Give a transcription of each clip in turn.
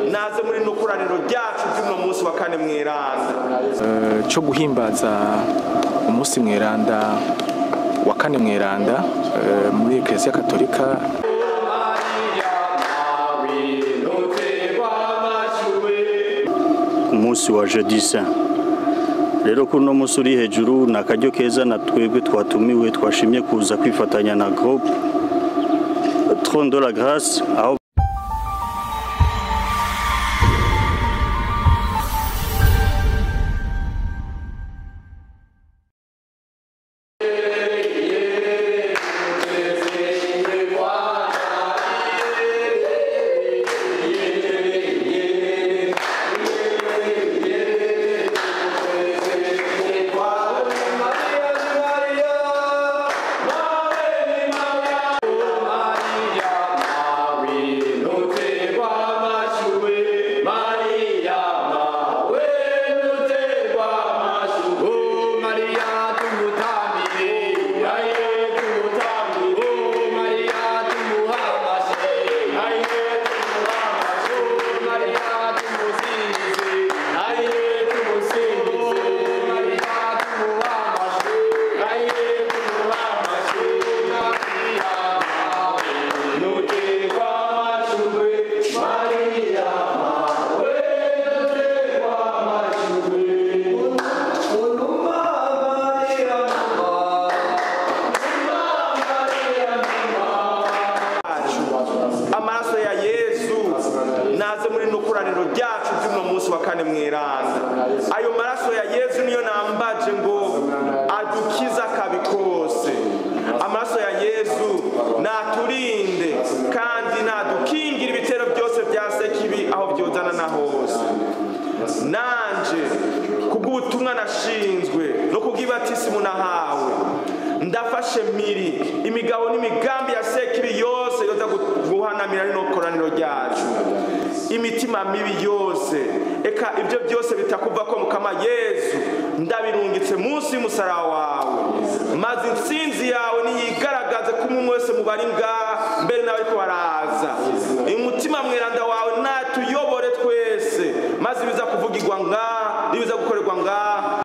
naze muri no kuraniro ryacu by'uno munsi wa kane mweranda cyo guhimbaza umunsi mweranda wa kane mweranda muri Eklezia Katolika. Umunsi wa Jeudi Saint. Rero kuno munsi uri hejuru na karyo keza na twebwe twatumiwe twashimye kuza kwifatanya na groupe Trône de la Grâce aho naze muri no kuraniro ryacu by'uno munsi wa kane mweranda. Ayo maraso ya Yesu niyo nambaje ngo adukiza kabi kose. Amaraso ya Yesu naturinde kandi nadukingira ibitero byose bya sekibi aho byozana na hose. Nanje kubw'ubutumwa nashinzwe no kubw'ibatisimu nahawe ndafashe miri imigabo n'imigambi ya sekibi yose yoza guhanamira no koraniro ryacu, imitima mibi yose eka ibyo byose bitakuva ko mukama Yesu ndabirungitse munsi y'umusaraba wawe, maze insinzi yawe niyigaragaze ku muntu wese mu bari ngaha mbere nawe ko baraza. Umutima mweranda wawe natuyobore twese, maze biza kuvugirwa ngaha nibiza gukorerwa ngaha.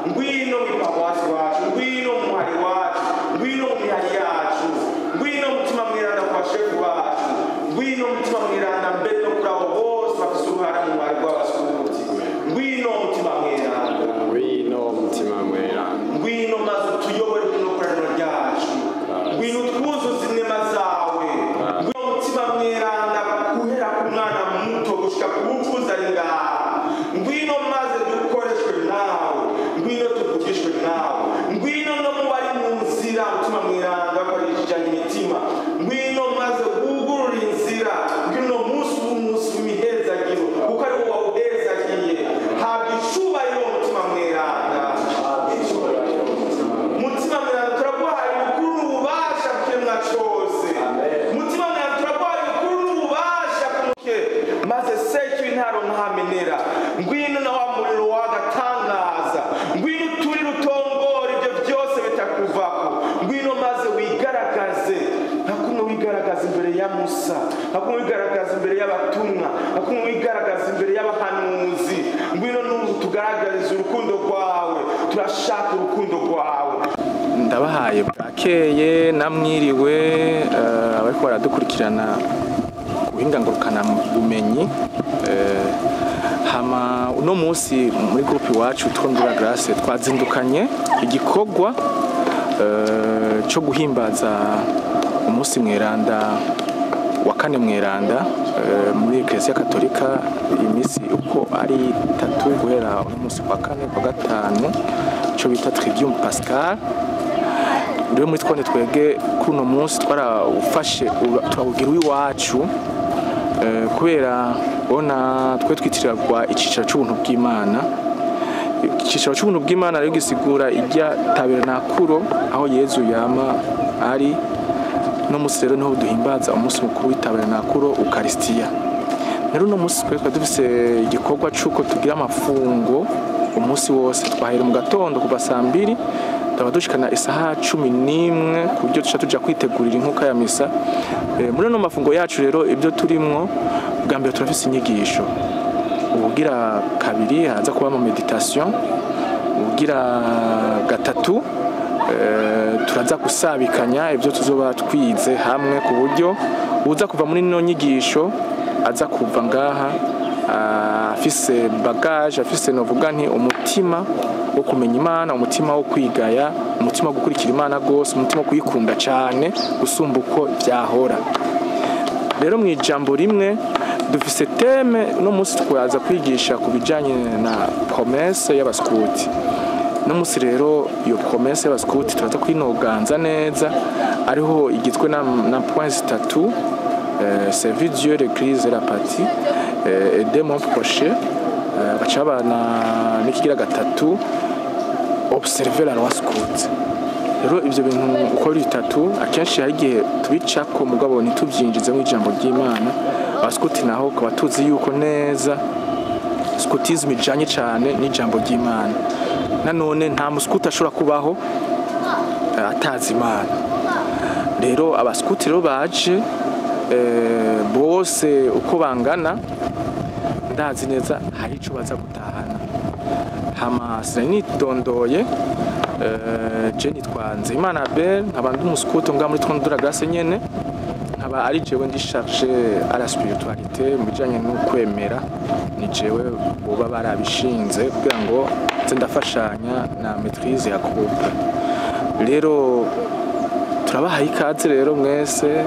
Ngwino mu paruwasi wacu, ngwino mu muhari wacu, ngwino mu mihari yacu, ngwino mutima mweranda kwa shefu wacu, ngwino mutima mweranda mbere no kuri abo bose bafise uruhara mu muhari w'abasukuti. Ngwino mutima mweranda, ngwino mutima mweranda, ngwino maze tuyobore no koraniro ryacu, ngwino twuzuze inema zawe, ngwino mutima mweranda guhera ku mwana muto gushika ku mvuza ari ngaha, ngwino maze dukoreshwe nawe, ngwino tuvugishwe nawe, ngwino no mu bari mu nzira mutima mweranda bakoreshejanye imitima, ngwino maze wugurura inzira, ngwino munsi w'umunsi w'imihezagiro kuko ari wowe wawuhezagiye. Habwa icubahiro mutima mweranda, mutima mweranda turaguhaye ubukuru n'ububasha bw'ikiremwa cose. Mutima mweranda turaguhaye ubukuru n'ububasha bw'umuke, maze sekibi ntaronka hamenera. Ngwino na wa muriro w'agatangaza, ngwino uturi rutongora ibyo byose bitakuvako, ngwino maze wigaragaze nkakumwe wigaragaza imbere ya Musa, nkakumwe wigaragaza imbere y'abatumwa, nkakumwe wigaragaza imbere y'abahanuzi. Ngwino n'ubu tugaragariza urukundo rwawe, turashaka urukundo rwawe. Ndabahaye bwakeye namwiriwe abariko baradukurikirana ubuhinga ngurukana bumenyi. Hama uno munsi muri groupe iwacu Trône de la Grâce twazindukanye igikorwa cyo guhimbaza umunsi mweranda wa kane mweranda muri Eklezia Katolika. Imisi uko ari 3 guhera uno munsi wa kane kwa gatanu cyo bita Trivium Pascal. Rero muri twone twege kuno munsi twarawufashe turawugira iwacu kubera bona twe twitirirwa icicaro cy'ubuntu bw'Imana. Icicaro cy'ubuntu bw'Imana rero gisigura ijya tabernakuro aho Yezu yama ari. No munsi rero niho duhimbaza umunsi mukuru w'itabernakuro Eucharistia. Rero no munsi twe dufise igikorwa cy'uko tugira amafungo umunsi wose, twahera mu gatondo kuva saa 2 tabadushikana isaha 11 kubyo tuca tuja kwitegurira inkuka ya misa. Muri no mafungo yacu rero ibyo turimwo bwa mbere turafise inyigisho, ubugira kabiri haza kuba mu meditation, ubugira gatatu turaza gusabikanya ibyo tuzoba twize hamwe ku buryo uza kuva muri no nyigisho aza kuva ngaha afise bagage, afise novuga nti umutima wo kumenya Imana, umutima wo kwigaya, umutima wo gukurikira Imana gose, umutima wo kuyikunda cyane gusumba uko byahora. Rero mu ijambo rimwe dufise teme no musi twaza kwigisha ku bijanye na promesse y'abaskuti. No musi rero iyo promesse y'abaskuti turaza kwinoganza neza, ariho igitwe na points 3, servir Dieu, l'église et la patrie, aider mon prochain, bacabana n'ikigira gatatu, observer la loi scout. Rero ivyo bintu uko biri bitatu akenshi hari igihe tubicako mugabo ntitubyinjize mu ijambo ry'Imana. Abaskuti naho kaba tuzi yuko neza scoutisme ijanye cyane n'ijambo ry'Imana. Nanone nta muskuti ashobora kubaho atazi Imana. Rero abaskuti rero baje bose uko bangana ndazi neza hari ico baza gutahana. Hama sinitondоye je nitwanze Imana Abel, nkaba ndi umuskuti nga muri Trondora Grace nyene, nkaba ari jewe ndi chargé à la spiritualité mu bijanye no kwemera, ni jewe boba barabishinze kugira ngo nze ndafashanya na maîtrise ya groupe. Rero turabaha ikaze rero mwese,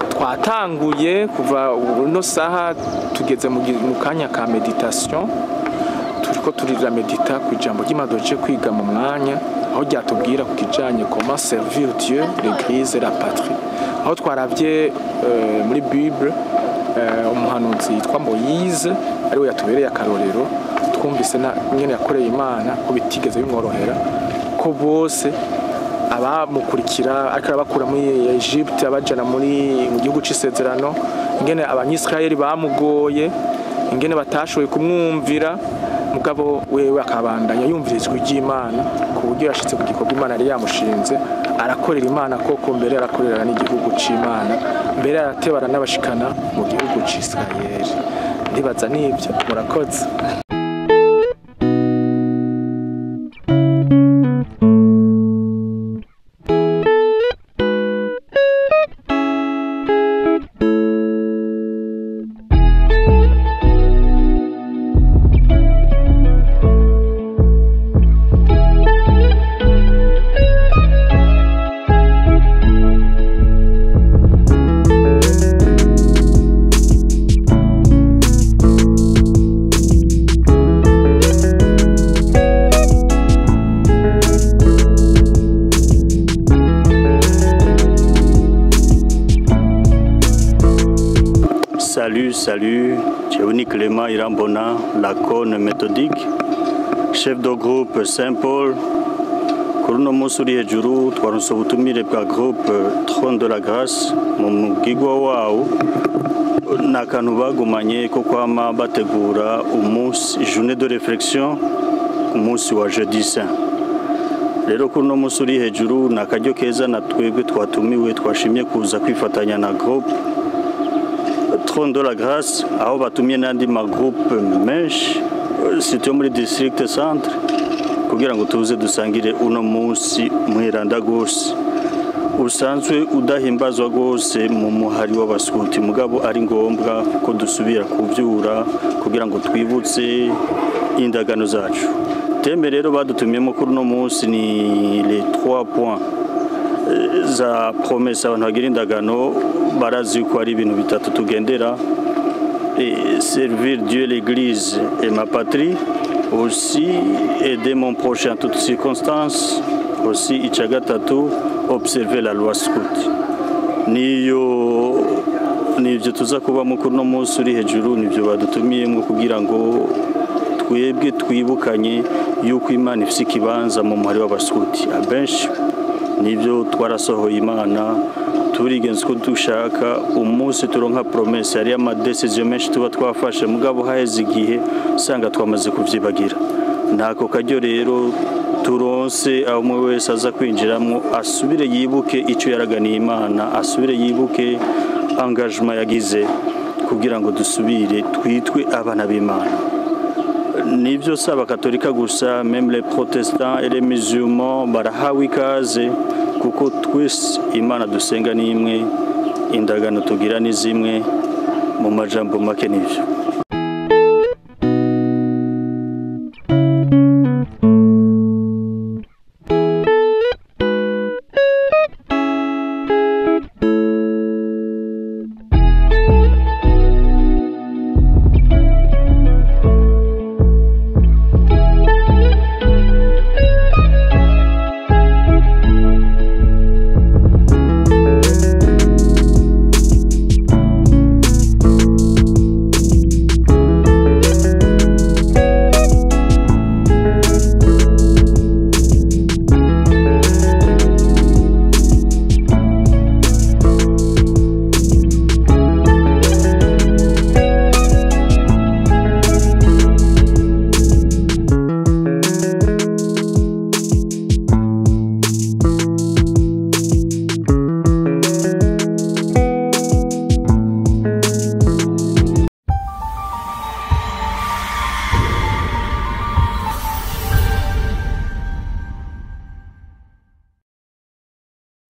twatanguye kuva no saha tugeze mu kanya ka meditation, turiko turira medita ku ijambo ry'Imadoje kwiga mu mwanya aho ryatubwira ku kijanye comment servir Dieu, l'église et la patrie. Aho twaravye muri Bible umuhanuzi yitwa Moise ariwe yatubereye akarorero, twumvise na nyene yakoreye Imana ko bitigeze bimworohera, ko bose abamukurikira akabakura muri Egypte abajana mu gihugu c'isezerano, ingene abanyisraeli bamugoye, ingene batashoboye kumwumvira, mugabo wewe akabandanya yumvirizwa ry'Imana ku buryo yashitse ku gikorwa Imana yari yamushinze, arakorera Imana koko, mbere arakorera n'igihugu c'Imana, mbere aratebara n'abashikana mu gihugu c'Israeli. Ndibaza nibyo, murakoze. Salut, Jeudi Clément Irambona, lacone méthodique, chef de groupe Saint-Paul. Kuruno musuri hejuru twaronse ubutumire bwa groupe Trône de la Grâce mu mugigwa wawo, n'akantu bagumanye ko kwama bategura umunsi journée de réflexion umunsi wa Jeudi Saint. Rero kuruno musuri hejuru n'akaryo keza na twebwe twatumiwe twashimye kuza kwifatanya na groupe Trône de la Grâce, aho batumye n'andi magroupe menshi situé muri district centre kugira ngo tuze dusangire uno munsi mweranda gose usanzwe udahimbazwa gose mu muhari w'abaskuti, mugabo ari ngombwa ko dusubira kuvyura kugira ngo twibutse indagano zacu. Teme rero badutumyemo kuri uno munsi ni les 3 points za promesse abantu bagira indagano barazi ko ari ibintu bitatu tugendera: servir Dieu, l'église et ma patrie, aussi aider mon prochain en toutes circonstances, aussi ica gatatu observer la loi scout. Nivyo tuza kuba mu kuno munsi uri hejuru, nivyo badutumiyemo kugira ngo twebwe twibukanye yuko Imana ifise ikibanza mu muhari w'abaskuti. Abenshi nivyo twarasohoye Imana turigenza ko dushaka umunsi turonka promesse, ari amadecision menshi tuba twafashe, mugabo haheze igihe usanga twamaze kuvyibagira. Ntako karyo rero turonse aho umwe wese aza kwinjiramwo asubire yibuke ico yaraganiye Imana, asubire yibuke engagement yagize kugira ngo dusubire twitwe abana b'Imana. Nivyo si abakatolika gusa, même les protestants et les musulmans barahawe ikaze, kuko twese Imana dusenga ni imwe, indagano tugira ni zimwe, mu majambo make nivyo.